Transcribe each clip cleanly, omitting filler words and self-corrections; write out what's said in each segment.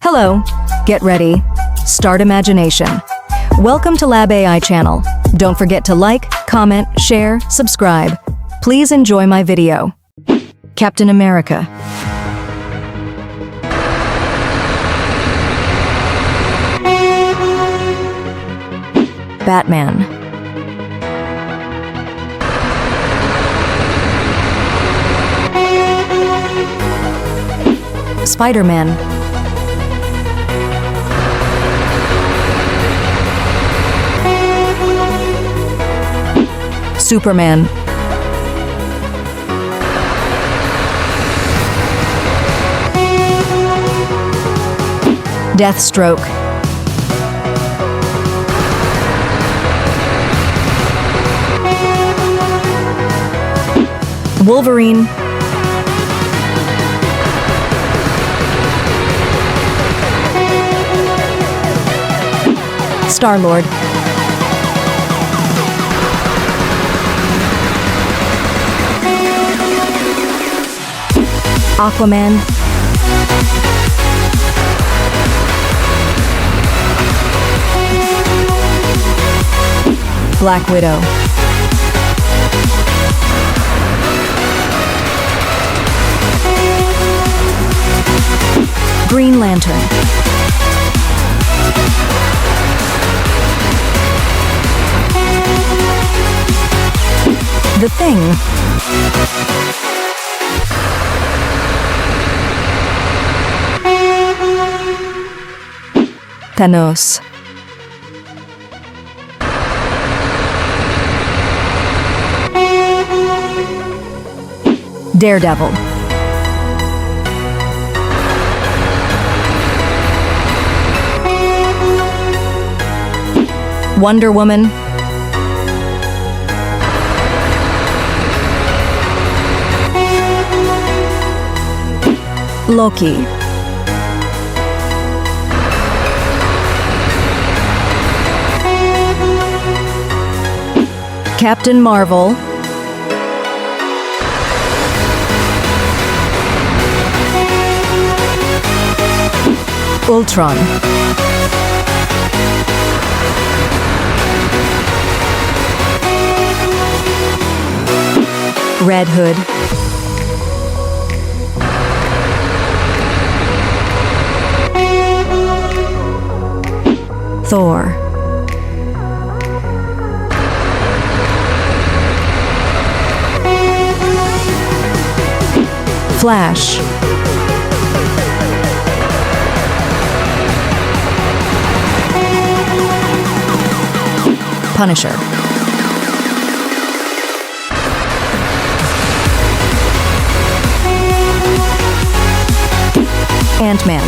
Hello, get ready, start imagination. Welcome to Lab AI channel. Don't forget to like, comment, share, subscribe. Please enjoy my video. Captain America. Batman. Spider-Man. Superman. Deathstroke. Wolverine. Star-Lord. Aquaman. Black Widow. Green Lantern. The Thing. Thanos. Daredevil. Wonder Woman. Loki. Captain Marvel. Ultron. Red Hood. Thor. Flash. Punisher. Ant-Man.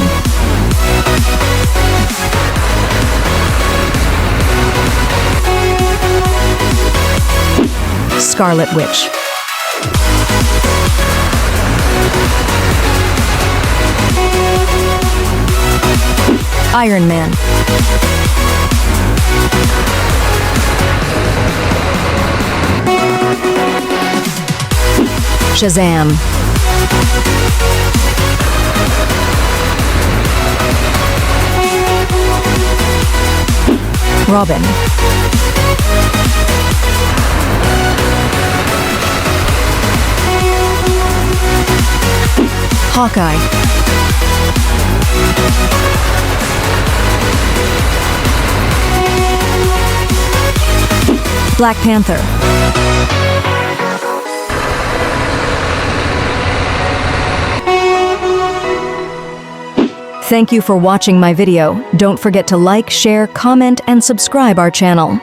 Scarlet Witch. Iron Man. Shazam. Robin. Hawkeye. Black Panther. Thank you for watching my video. Don't forget to like, share, comment, and subscribe our channel.